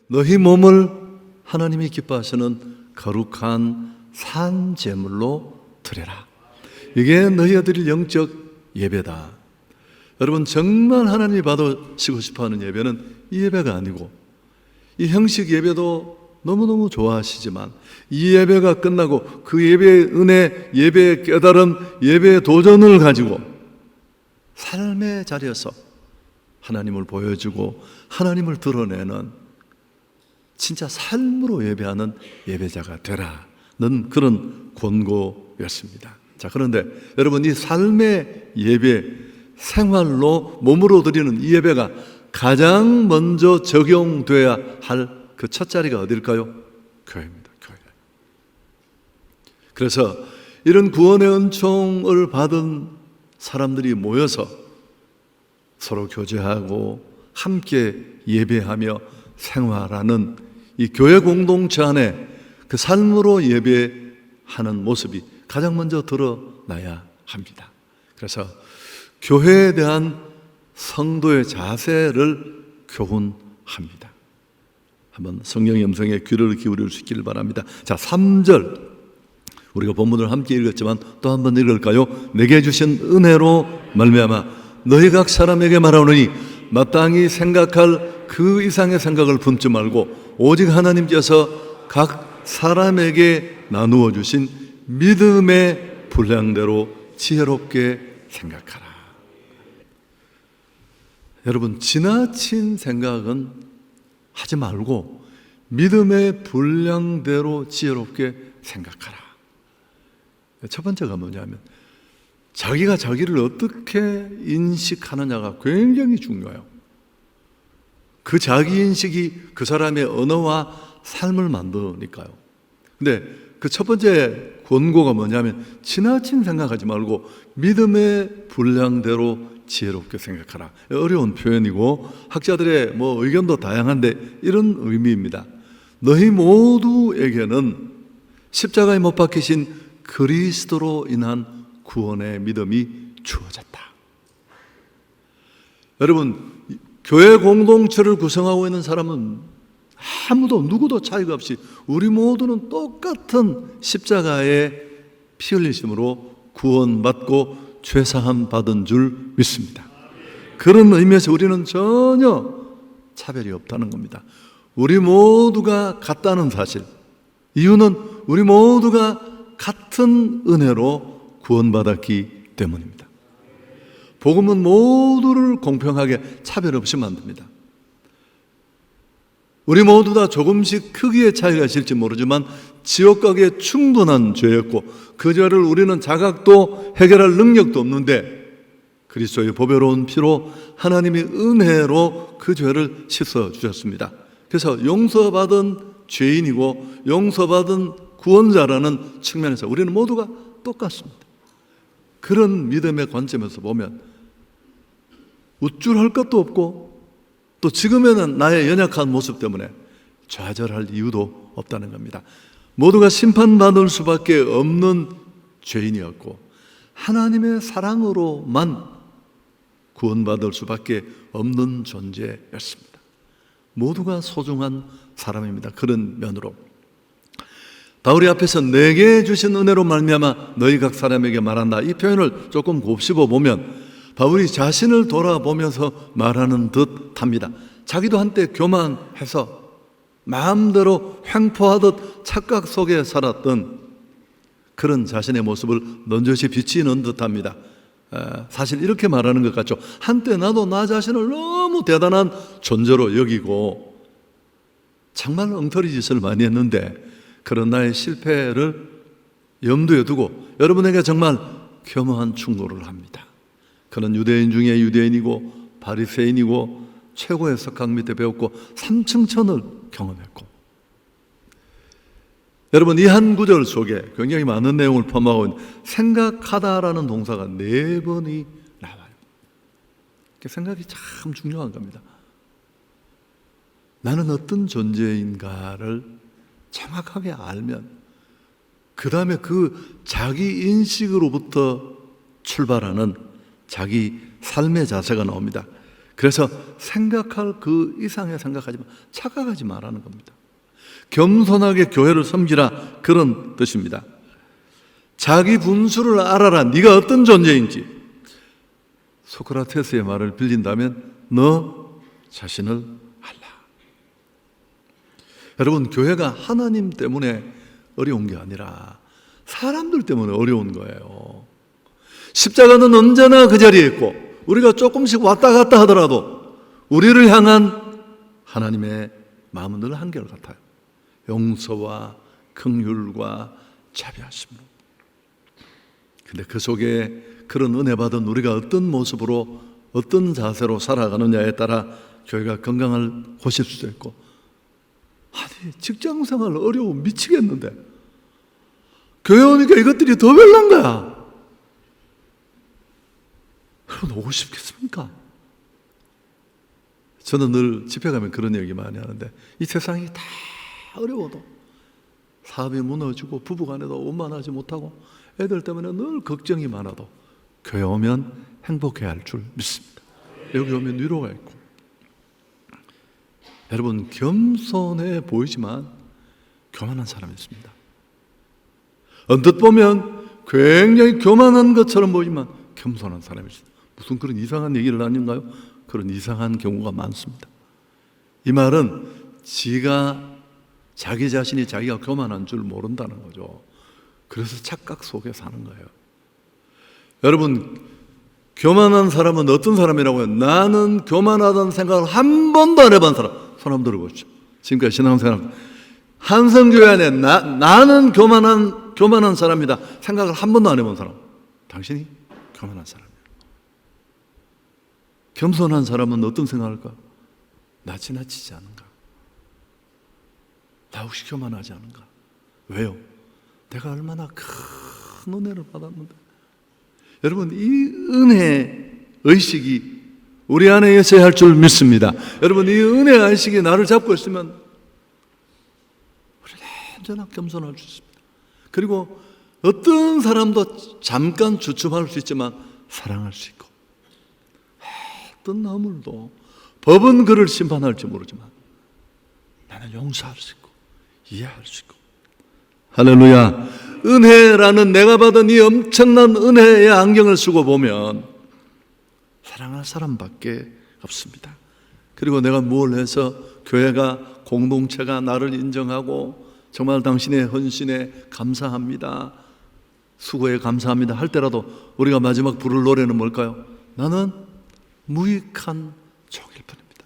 너희 몸을 하나님이 기뻐하시는 거룩한 산 제물로 드려라. 이게 너희가 드릴 영적 예배다. 여러분, 정말 하나님이 받으시고 싶어하는 예배는 이 예배가 아니고, 이 형식 예배도 너무너무 좋아하시지만 이 예배가 끝나고 그 예배의 은혜, 예배의 깨달음, 예배의 도전을 가지고 삶의 자리에서 하나님을 보여주고 하나님을 드러내는 진짜 삶으로 예배하는 예배자가 되라는 그런 권고였습니다. 자, 그런데 여러분, 이 삶의 예배, 생활로 몸으로 드리는 이 예배가 가장 먼저 적용돼야 할 그 첫 자리가 어딜까요? 교회입니다. 교회. 그래서 이런 구원의 은총을 받은 사람들이 모여서 서로 교제하고 함께 예배하며 생활하는 이 교회 공동체 안에 그 삶으로 예배하는 모습이 가장 먼저 드러나야 합니다. 그래서 교회에 대한 성도의 자세를 교훈합니다. 한번 성령의 음성에 귀를 기울여 주시길 바랍니다. 자, 3절 우리가 본문을 함께 읽었지만 또 한번 읽을까요? 내게 주신 은혜로 말미암아 너희 각 사람에게 말하노니 마땅히 생각할 그 이상의 생각을 품지 말고 오직 하나님께서 각 사람에게 나누어 주신 믿음의 분량대로 지혜롭게 생각하라. 여러분, 지나친 생각은 하지 말고 믿음의 분량대로 지혜롭게 생각하라. 첫 번째가 뭐냐면 자기가 자기를 어떻게 인식하느냐가 굉장히 중요해요. 그 자기 인식이 그 사람의 언어와 삶을 만드니까요. 근데 그 첫 번째 권고가 뭐냐면 지나친 생각하지 말고 믿음의 분량대로 지혜롭게 생각하라. 어려운 표현이고 학자들의 의견도 다양한데 이런 의미입니다. 너희 모두에게는 십자가에 못 박히신 그리스도로 인한 구원의 믿음이 주어졌다. 여러분, 교회 공동체를 구성하고 있는 사람은 아무도 누구도 차이가 없이 우리 모두는 똑같은 십자가의 피 흘리심으로 구원받고 죄사함 받은 줄 믿습니다. 그런 의미에서 우리는 전혀 차별이 없다는 겁니다. 우리 모두가 같다는 사실, 이유는 우리 모두가 같은 은혜로 구원받았기 때문입니다. 복음은 모두를 공평하게 차별 없이 만듭니다. 우리 모두 다 조금씩 크기의 차이가 있을지 모르지만 지옥 가기에 충분한 죄였고 그 죄를 우리는 자각도 해결할 능력도 없는데 그리스도의 보배로운 피로 하나님이 은혜로 그 죄를 씻어 주셨습니다. 그래서 용서받은 죄인이고 용서받은 구원자라는 측면에서 우리는 모두가 똑같습니다. 그런 믿음의 관점에서 보면 우쭐할 것도 없고 또 지금에는 나의 연약한 모습 때문에 좌절할 이유도 없다는 겁니다. 모두가 심판받을 수밖에 없는 죄인이었고 하나님의 사랑으로만 구원받을 수밖에 없는 존재였습니다. 모두가 소중한 사람입니다. 그런 면으로 바울이 앞에서 내게 주신 은혜로 말미암아 너희 각 사람에게 말한다, 이 표현을 조금 곱씹어 보면 바울이 자신을 돌아보면서 말하는 듯합니다. 자기도 한때 교만해서 마음대로 횡포하듯 착각 속에 살았던 그런 자신의 모습을 넌저시 비치는 듯합니다. 사실 이렇게 말하는 것 같죠. 한때 나도 나 자신을 너무 대단한 존재로 여기고 정말 엉터리 짓을 많이 했는데 그런 나의 실패를 염두에 두고 여러분에게 정말 겸허한 충고를 합니다. 그는 유대인 중에 유대인이고 바리새인이고 최고의 석학 밑에 배웠고 삼층천을 경험했고, 여러분 이 한 구절 속에 굉장히 많은 내용을 포함하고 있는 생각하다라는 동사가 4번이 나와요. 생각이 참 중요한 겁니다. 나는 어떤 존재인가를 정확하게 알면 그 다음에 그 자기 인식으로부터 출발하는 자기 삶의 자세가 나옵니다. 그래서 생각할 그 이상의 생각하지 마, 착각하지 말라는 겁니다. 겸손하게 교회를 섬기라, 그런 뜻입니다. 자기 분수를 알아라. 네가 어떤 존재인지. 소크라테스의 말을 빌린다면 너 자신을 알라. 여러분, 교회가 하나님 때문에 어려운 게 아니라 사람들 때문에 어려운 거예요. 십자가는 언제나 그 자리에 있고 우리가 조금씩 왔다 갔다 하더라도 우리를 향한 하나님의 마음은 늘 한결같아요. 용서와 긍휼과 자비하심으로. 근데 그 속에 그런 은혜 받은 우리가 어떤 모습으로 어떤 자세로 살아가느냐에 따라 교회가 건강할 곳일 수도 있고, 아니 직장생활 어려워 미치겠는데 교회 오니까 이것들이 더 별난 거야. 여러분 오고 싶겠습니까? 저는 늘 집회 가면 그런 얘기 많이 하는데, 이 세상이 다 어려워도 사업이 무너지고 부부간에도 원만하지 못하고 애들 때문에 늘 걱정이 많아도 교회 오면 행복해야 할 줄 믿습니다. 여기 오면 위로가 있고. 여러분, 겸손해 보이지만 교만한 사람이 있습니다. 언뜻 보면 굉장히 교만한 것처럼 보이지만 겸손한 사람이 있습니다. 무슨 그런 이상한 얘기를 하는가요? 그런 이상한 경우가 많습니다. 이 말은 자기 자신이 자기가 교만한 줄 모른다는 거죠. 그래서 착각 속에 사는 거예요. 여러분, 교만한 사람은 어떤 사람이라고요? 나는 교만하다는 생각을 한 번도 안 해본 사람. 손 한번 들어보십시오. 지금까지 신앙생활 한성교회 안에 나는 교만한 사람이다 생각을 한 번도 안 해본 사람, 당신이 교만한 사람이에요. 겸손한 사람은 어떤 생각할까? 나 지나치지 않은가? 나 혹시 교만하지 않은가? 왜요? 내가 얼마나 큰 은혜를 받았는데. 여러분, 이 은혜 의식이 우리 안에 있어야 할 줄 믿습니다. 여러분, 이 은혜 의식이 나를 잡고 있으면 우리는 언제나 겸손할 수 있습니다. 그리고 어떤 사람도 잠깐 주춤할 수 있지만 사랑할 수 있고, 어떤 허물도 법은 그를 심판할지 모르지만 나는 용서할 수 있고 이해할 수 있고. 할렐루야. 은혜라는 내가 받은 이 엄청난 은혜의 안경을 쓰고 보면 사랑할 사람밖에 없습니다. 그리고 내가 뭘 해서 교회가, 공동체가 나를 인정하고 정말 당신의 헌신에 감사합니다, 수고에 감사합니다 할 때라도 우리가 마지막 부를 노래는 뭘까요? 나는 무익한 종일 뿐입니다.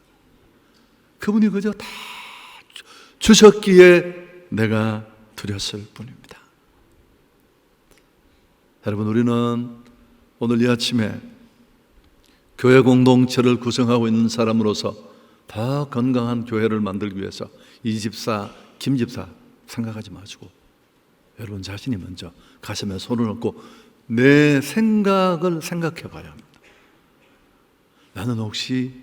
그분이 그저 다 주셨기에 내가 드렸을 뿐입니다. 여러분, 우리는 오늘 이 아침에 교회 공동체를 구성하고 있는 사람으로서 더 건강한 교회를 만들기 위해서 이 집사, 김 집사 생각하지 마시고 여러분 자신이 먼저 가슴에 손을 얹고 내 생각을 생각해 봐야 합니다. 나는 혹시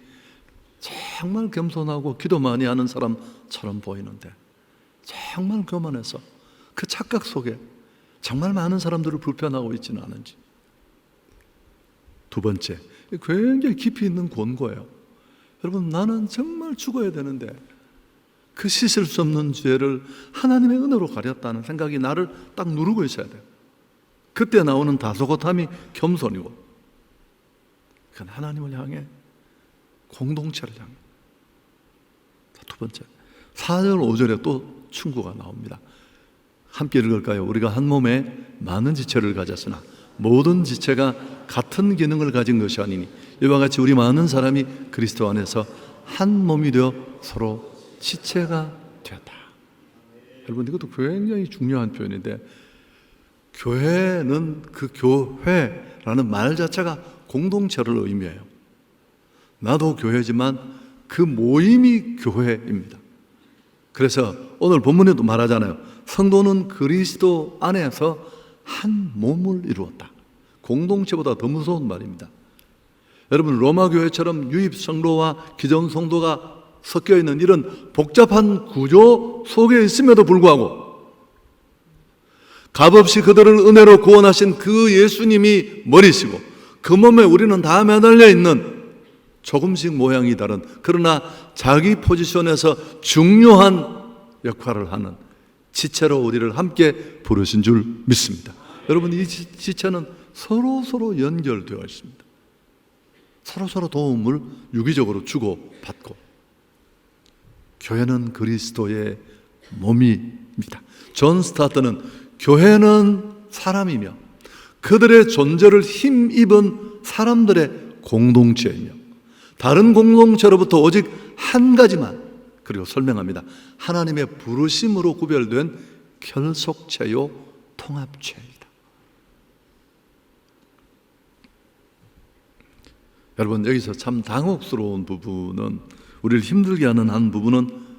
정말 겸손하고 기도 많이 하는 사람처럼 보이는데 정말 교만해서 그 착각 속에 정말 많은 사람들을 불편하고 있지는 않은지. 두 번째, 굉장히 깊이 있는 권고예요. 여러분, 나는 정말 죽어야 되는데 그 씻을 수 없는 죄를 하나님의 은혜로 가렸다는 생각이 나를 딱 누르고 있어야 돼요. 그때 나오는 다소곳함이 겸손이고, 그건 하나님을 향해, 공동체를 향해. 두 번째, 4절 5절에 또 충고가 나옵니다. 함께 읽을까요? 우리가 한 몸에 많은 지체를 가졌으나 모든 지체가 같은 기능을 가진 것이 아니니 이와 같이 우리 많은 사람이 그리스도 안에서 한 몸이 되어 서로 지체가 되었다. 여러분, 이것도 굉장히 중요한 표현인데, 교회는 그 교회라는 말 자체가 공동체를 의미해요. 나도 교회지만 그 모임이 교회입니다. 그래서 오늘 본문에도 말하잖아요. 성도는 그리스도 안에서 한 몸을 이루었다. 공동체보다 더 무서운 말입니다. 여러분, 로마 교회처럼 유입 성도와 기존 성도가 섞여 있는 이런 복잡한 구조 속에 있음에도 불구하고 값없이 그들을 은혜로 구원하신 그 예수님이 머리시고 그 몸에 우리는 다 매달려 있는 조금씩 모양이 다른, 그러나 자기 포지션에서 중요한 역할을 하는 지체로 우리를 함께 부르신 줄 믿습니다. 여러분, 이 지체는 서로 연결되어 있습니다. 서로 도움을 유기적으로 주고받고, 교회는 그리스도의 몸입니다. 존 스타트는 교회는 사람이며 그들의 존재를 힘입은 사람들의 공동체이며 다른 공동체로부터 오직 한 가지만, 그리고 설명합니다. 하나님의 부르심으로 구별된 결속체요 통합체이다. 여러분, 여기서 참 당혹스러운 부분은, 우리를 힘들게 하는 한 부분은,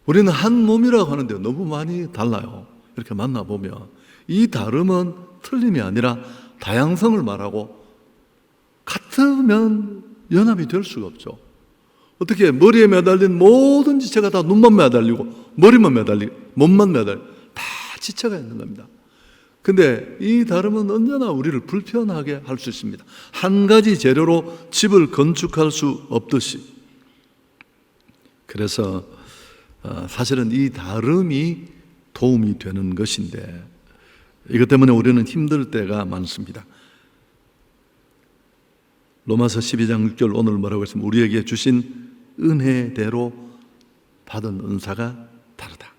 우리는 한 몸이라고 하는데 너무 많이 달라요. 이렇게 만나보면 이 다름은 틀림이 아니라 다양성을 말하고, 같으면 연합이 될 수가 없죠. 어떻게 머리에 매달린 모든 지체가 다 눈만 매달리고 머리만 매달리고 몸만 매달리고 다 지체가 있는 겁니다. 근데 이 다름은 언제나 우리를 불편하게 할 수 있습니다. 한 가지 재료로 집을 건축할 수 없듯이. 그래서 사실은 이 다름이 도움이 되는 것인데, 이것 때문에 우리는 힘들 때가 많습니다. 로마서 12장 6절 오늘 뭐라고 했습니까? 우리에게 주신 은혜대로 받은 은사가 다르다.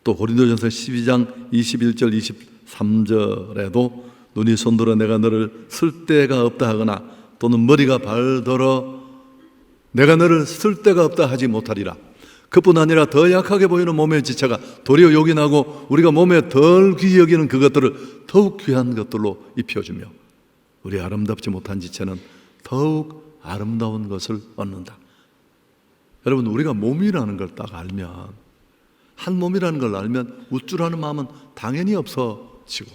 또 고린도전서 12장 21절 23절에도 눈이 손들어 내가 너를 쓸 데가 없다 하거나, 또는 머리가 발들어 내가 너를 쓸 데가 없다 하지 못하리라. 그뿐 아니라 더 약하게 보이는 몸의 지체가 도리어 요긴하고 우리가 몸에 덜 귀히 여기는 그것들을 더욱 귀한 것들로 입혀주며, 우리 아름답지 못한 지체는 더욱 아름다운 것을 얻는다. 여러분, 우리가 몸이라는 걸 딱 알면, 한 몸이라는 걸 알면 우쭐하는 마음은 당연히 없어지고,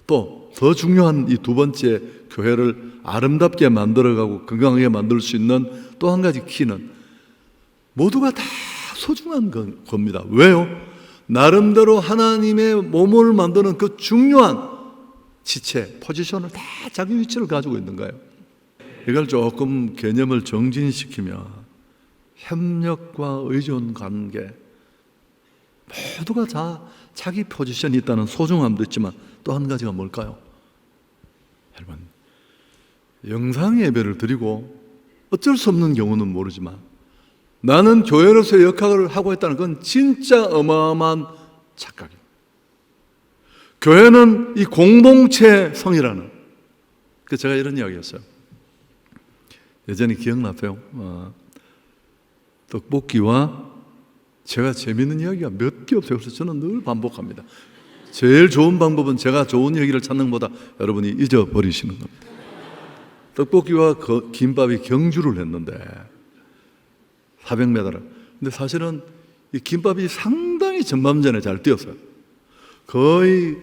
또 더 중요한 이 두 번째, 교회를 아름답게 만들어가고 건강하게 만들 수 있는 또 한 가지 키는, 모두가 다 소중한 겁니다. 왜요? 나름대로 하나님의 몸을 만드는 그 중요한 지체, 포지션을 다 자기 위치를 가지고 있는 거예요. 이걸 조금 개념을 정진시키면, 협력과 의존 관계, 모두가 다 자기 포지션이 있다는 소중함도 있지만 또 한 가지가 뭘까요? 여러분, 영상 예배를 드리고 어쩔 수 없는 경우는 모르지만 나는 교회로서의 역할을 하고 있다는 건 진짜 어마어마한 착각이에요. 교회는 이 공동체 성이라는, 제가 이런 이야기 했어요. 예전에 기억나세요? 떡볶이와 제가 재밌는 이야기가 몇 개 없어요. 그래서 저는 늘 반복합니다. 제일 좋은 방법은 제가 좋은 얘기를 찾는 것보다 여러분이 잊어버리시는 겁니다. 떡볶이와 김밥이 경주를 했는데 400m를. 근데 사실은 이 김밥이 상당히 전반전에 잘 뛰었어요. 거의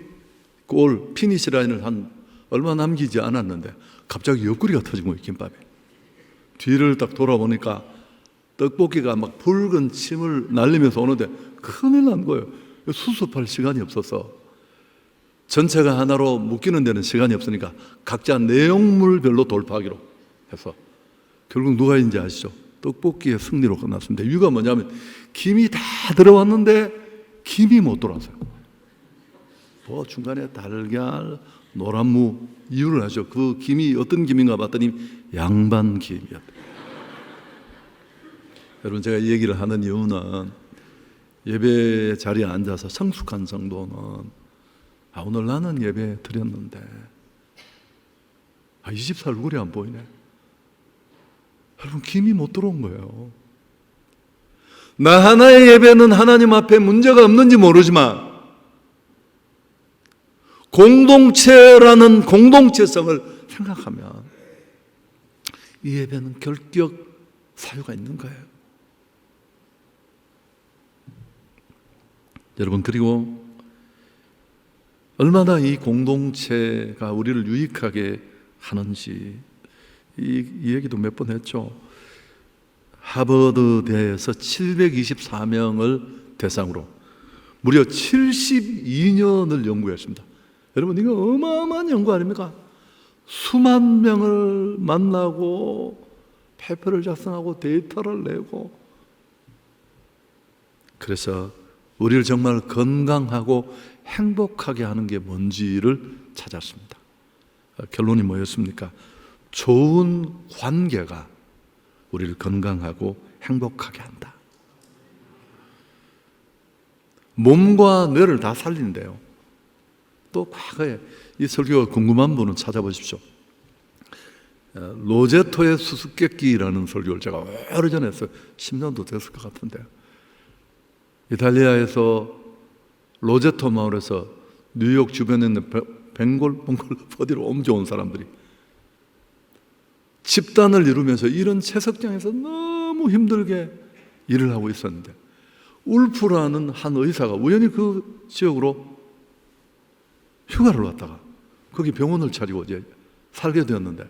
골 피니시 라인을 한 얼마 남기지 않았는데 갑자기 옆구리가 터진 거예요, 김밥이. 뒤를 딱 돌아보니까 떡볶이가 막 붉은 침을 날리면서 오는데 큰일 난 거예요. 수습할 시간이 없어서, 전체가 하나로 묶이는 데는 시간이 없으니까 각자 내용물별로 돌파하기로 해서 결국 누가 있는지 아시죠? 떡볶이의 승리로 끝났습니다. 이유가 뭐냐면 김이 다 들어왔는데 김이 못 돌아왔어요. 뭐 중간에 달걀, 노란무 이유를 하죠. 그 김이 어떤 김인가 봤더니 양반 김이었어요. 여러분, 제가 이 얘기를 하는 이유는 예배 자리에 앉아서 성숙한 성도는 오늘 나는 예배 드렸는데 20살 얼굴이 안 보이네. 여러분, 김이 못 들어온 거예요. 나 하나의 예배는 하나님 앞에 문제가 없는지 모르지만 공동체라는 공동체성을 생각하면 이 예배는 결격 사유가 있는 거예요. 여러분, 그리고 얼마나 이 공동체가 우리를 유익하게 하는지 이 얘기도 몇 번 했죠. 하버드대에서 724명을 대상으로 무려 72년을 연구했습니다. 여러분, 이거 어마어마한 연구 아닙니까? 수만 명을 만나고 페이퍼를 작성하고 데이터를 내고, 그래서 우리를 정말 건강하고 행복하게 하는 게 뭔지를 찾았습니다. 결론이 뭐였습니까? 좋은 관계가 우리를 건강하고 행복하게 한다. 몸과 뇌를 다 살린대요. 또 과거에 이 설교가 궁금한 분은 찾아보십시오. 로제토의 수수께끼라는 설교를 제가 오래전에 했어요. 10년도 됐을 것 같은데, 이탈리아에서 로제토 마을에서 뉴욕 주변에 있는 벵골 어디로 옮겨온 사람들이 집단을 이루면서 이런 채석장에서 너무 힘들게 일을 하고 있었는데, 울프라는 한 의사가 우연히 그 지역으로 휴가를 왔다가 거기 병원을 차리고 이제 살게 되었는데,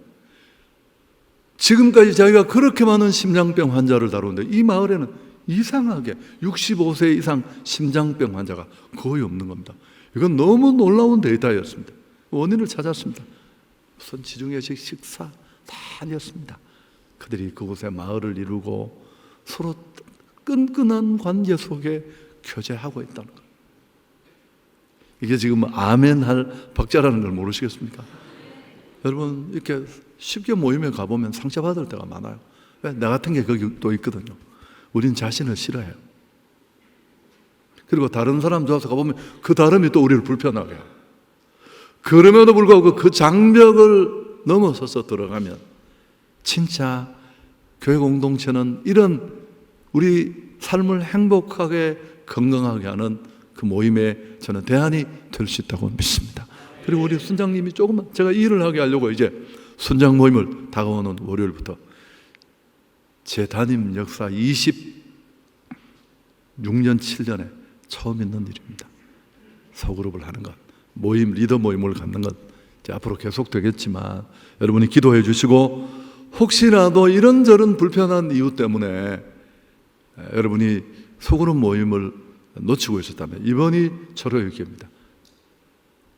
지금까지 자기가 그렇게 많은 심장병 환자를 다루는데 이 마을에는 이상하게 65세 이상 심장병 환자가 거의 없는 겁니다. 이건 너무 놀라운 데이터였습니다. 원인을 찾았습니다. 우선 지중해식 식사 다 아니었습니다. 그들이 그곳에 마을을 이루고 서로 끈끈한 관계 속에 교제하고 있다는 것. 이게 지금 아멘할 박자라는 걸 모르시겠습니까? 여러분, 이렇게 쉽게 모임에 가보면 상처받을 때가 많아요. 왜? 나 같은 게 거기 또 있거든요. 우린 자신을 싫어해요. 그리고 다른 사람 좋아서 가보면 그 다름이 또 우리를 불편하게 해요. 그럼에도 불구하고 그 장벽을 넘어서서 들어가면 진짜 교회 공동체는 이런 우리 삶을 행복하게 건강하게 하는 그 모임에 저는 대안이 될 수 있다고 믿습니다. 그리고 우리 순장님이 조금만, 제가 이 일을 하게 하려고 이제 순장 모임을 다가오는 월요일부터 제 담임 역사 26년 7년에 처음 있는 일입니다. 소그룹을 하는 것, 모임, 리더 모임을 갖는 것 이제 앞으로 계속 되겠지만 여러분이 기도해 주시고, 혹시라도 이런저런 불편한 이유 때문에 여러분이 소그룹 모임을 놓치고 있었다면 이번이 절호의 기회입니다.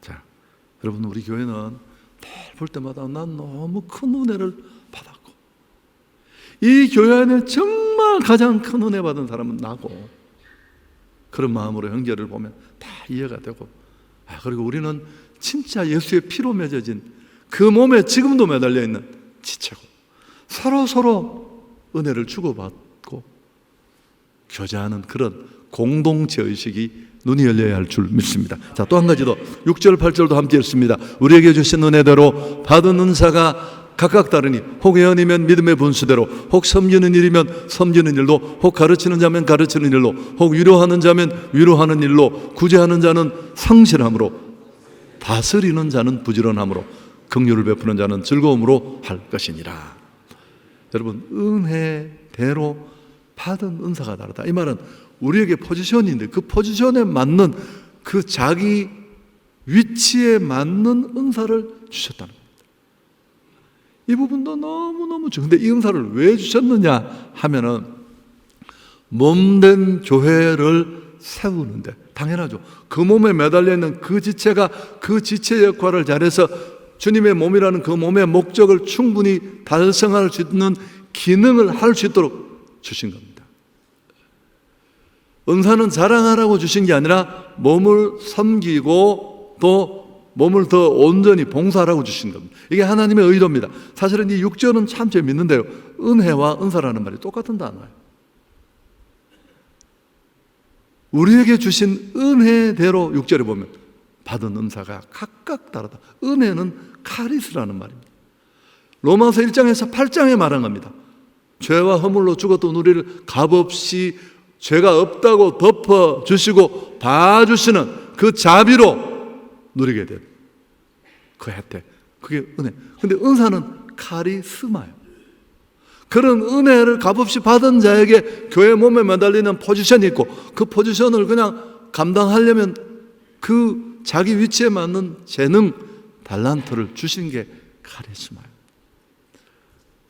자, 여러분, 우리 교회는 늘 볼 때마다 난 너무 큰 은혜를 받았고, 이 교회 안에 정말 가장 큰 은혜 받은 사람은 나고, 그런 마음으로 형제를 보면 다 이해가 되고, 그리고 우리는 진짜 예수의 피로 맺어진 그 몸에 지금도 매달려 있는 지체고, 서로 은혜를 주고받고 교제하는 그런 공동체 의식이 눈이 열려야 할 줄 믿습니다. 자, 또 한 가지 더 6절 8절도 함께 읽습니다. 우리에게 주신 은혜대로 받은 은사가 각각 다르니 혹 예언이면 믿음의 분수대로, 혹 섬기는 일이면 섬기는 일로, 혹 가르치는 자면 가르치는 일로, 혹 위로하는 자면 위로하는 일로, 구제하는 자는 성실함으로, 다스리는 자는 부지런함으로, 긍휼을 베푸는 자는 즐거움으로 할 것이니라. 여러분, 은혜대로 받은 은사가 다르다. 이 말은 우리에게 포지션인데 그 포지션에 맞는 그 자기 위치에 맞는 은사를 주셨다는 겁니다. 이 부분도 너무너무 중요한데, 이 은사를 왜 주셨느냐 하면은 몸된 교회를 세우는데, 당연하죠. 그 몸에 매달려 있는 그 지체가 그 지체 역할을 잘해서 주님의 몸이라는 그 몸의 목적을 충분히 달성할 수 있는 기능을 할 수 있도록 주신 겁니다. 은사는 자랑하라고 주신 게 아니라 몸을 섬기고 또 몸을 더 온전히 봉사하라고 주신 겁니다. 이게 하나님의 의도입니다. 사실은 이 6절은 참 재밌는데요, 은혜와 은사라는 말이 똑같은 단어예요. 우리에게 주신 은혜대로 6절에 보면 받은 은사가 각각 다르다. 은혜는 카리스라는 말입니다. 로마서 1장에서 8장에 말한 겁니다. 죄와 허물로 죽었던 우리를 값없이 죄가 없다고 덮어주시고 봐주시는 그 자비로 누리게 된 그 혜택, 그게 은혜. 근데 은사는 카리스마예요. 그런 은혜를 값없이 받은 자에게 교회 몸에 매달리는 포지션이 있고, 그 포지션을 그냥 감당하려면 그 자기 위치에 맞는 재능, 달란트를 주신 게 카리스마예요.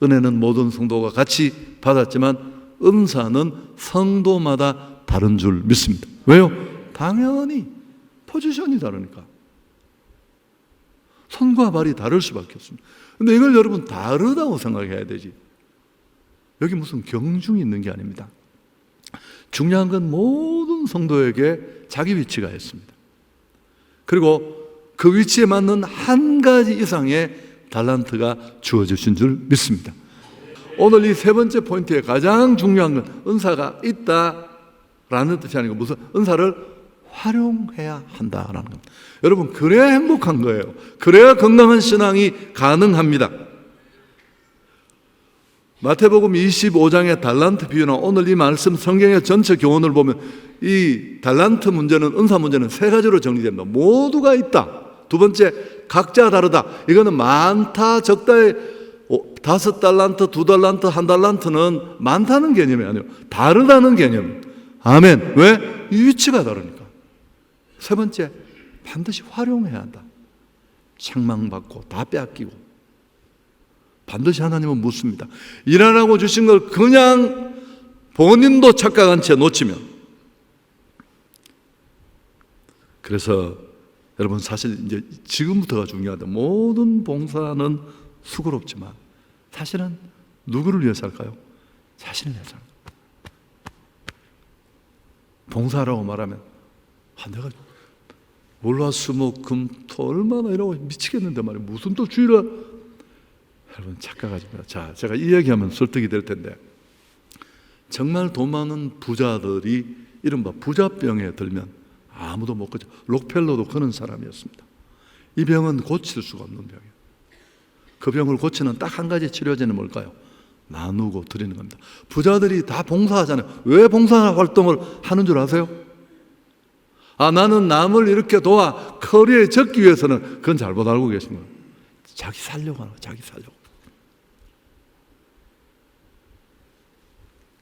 은혜는 모든 성도가 같이 받았지만 은사는 성도마다 다른 줄 믿습니다. 왜요? 당연히 포지션이 다르니까. 손과 발이 다를 수밖에 없습니다. 근데 이걸 여러분 다르다고 생각해야 되지. 여기 무슨 경중이 있는 게 아닙니다. 중요한 건 모든 성도에게 자기 위치가 있습니다. 그리고 그 위치에 맞는 한 가지 이상의 달란트가 주어주신 줄 믿습니다. 오늘 이 세 번째 포인트에 가장 중요한 건 은사가 있다라는 뜻이 아니고 무슨 은사를 활용해야 한다라는 겁니다. 여러분, 그래야 행복한 거예요. 그래야 건강한 신앙이 가능합니다. 마태복음 25장의 달란트 비유나 오늘 이 말씀 성경의 전체 교훈을 보면 이 달란트 문제는, 은사 문제는 세 가지로 정리됩니다. 모두가 있다. 두 번째, 각자 다르다. 이거는 많다, 적다의 5달란트, 2달란트, 1달란트는 많다는 개념이 아니에요. 다르다는 개념. 아멘. 왜? 이 위치가 다르니까. 세 번째, 반드시 활용해야 한다. 책망받고 다 빼앗기고 반드시 하나님은 묻습니다. 일하라고 주신 걸 그냥 본인도 착각한 채 놓치면, 그래서 여러분 사실 이제 지금부터가 중요하다. 모든 봉사는 수고롭지만 사실은 누구를 위해서 할까요? 자신을 위해서 합니다. 봉사라고 말하면 내가 월화수목금토 얼마나 일하고 미치겠는데 말이에요. 무슨 또 주일을. 여러분 착각하지 마세요. 자, 제가 이 얘기하면 설득이 될 텐데, 정말 돈 많은 부자들이 이른바 부자병에 들면 아무도 못 고쳐. 록펠러도 그런 사람이었습니다. 이 병은 고칠 수가 없는 병이에요. 그 병을 고치는 딱 한 가지 치료제는 뭘까요? 나누고 드리는 겁니다. 부자들이 다 봉사하잖아요. 왜 봉사활동을 하는 줄 아세요? 나는 남을 이렇게 도와 커리어에 적기 위해서는, 그건 잘못 알고 계신 거예요. 자기 살려고 하는 거예요. 자기 살려고.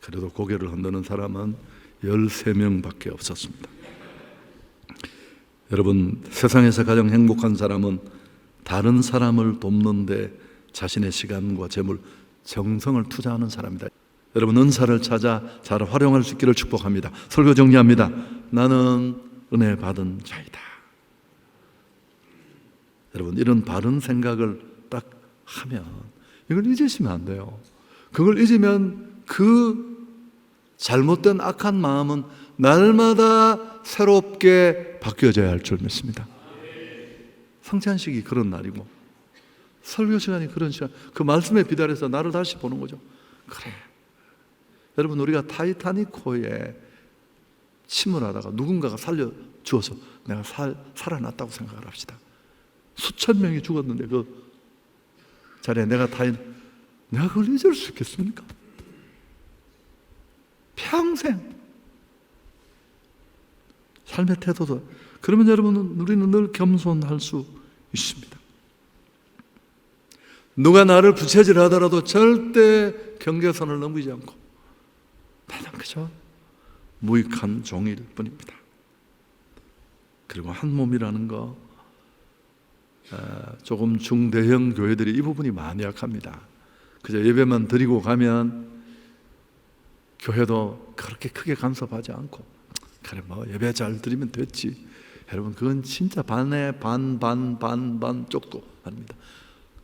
그래도 고개를 흔드는 사람은 13명밖에 없었습니다. 여러분, 세상에서 가장 행복한 사람은 다른 사람을 돕는데 자신의 시간과 재물, 정성을 투자하는 사람이다. 여러분, 은사를 찾아 잘 활용할 수 있기를 축복합니다. 설교 정리합니다. 나는 은혜 받은 자이다. 여러분, 이런 바른 생각을 딱 하면 이걸 잊으시면 안 돼요. 그걸 잊으면 그 잘못된 악한 마음은 날마다 새롭게 바뀌어져야 할 줄 믿습니다. 성찬식이 그런 날이고 설교 시간이 그런 시간, 그 말씀에 비달해서 나를 다시 보는 거죠. 그래, 여러분, 우리가 타이타닉호에 침몰하다가 누군가가 살려주어서 내가 살아났다고 생각을 합시다. 수천 명이 죽었는데 그 자리에 내가 그걸 잊을 수 있겠습니까? 평생 삶의 태도도. 그러면 여러분, 우리는 늘 겸손할 수 있습니다. 누가 나를 부채질하더라도 절대 경계선을 넘기지 않고 나는 그저 무익한 종일 뿐입니다. 그리고 한 몸이라는 거, 조금 중대형 교회들이 이 부분이 많이 약합니다. 그저 예배만 드리고 가면 교회도 그렇게 크게 간섭하지 않고, 그래 뭐 예배 잘 드리면 됐지. 여러분, 그건 진짜 반의 반 쪽도 아닙니다.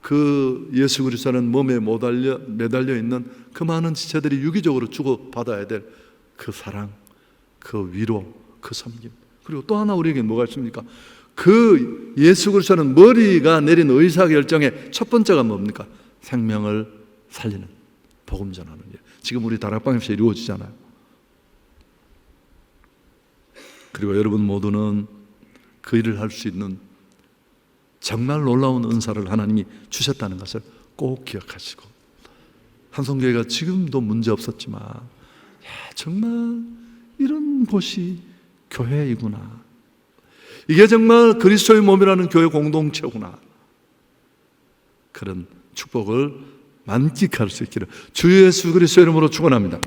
그 예수 그리스도는 몸에 매달려 있는 그 많은 지체들이 유기적으로 주고받아야 될 그 사랑, 그 위로, 그 섬김. 그리고 또 하나 우리에게 뭐가 있습니까? 그 예수 그리스도는 머리가 내린 의사결정의 첫 번째가 뭡니까? 생명을 살리는, 복음 전하는 일. 지금 우리 다락방에서 이루어지잖아요. 그리고 여러분 모두는 그 일을 할 수 있는 정말 놀라운 은사를 하나님이 주셨다는 것을 꼭 기억하시고, 한성교회가 지금도 문제 없었지만 정말 이런 곳이 교회이구나, 이게 정말 그리스도의 몸이라는 교회 공동체구나, 그런 축복을 만끽할 수 있기를 주 예수 그리스도의 이름으로 축원합니다.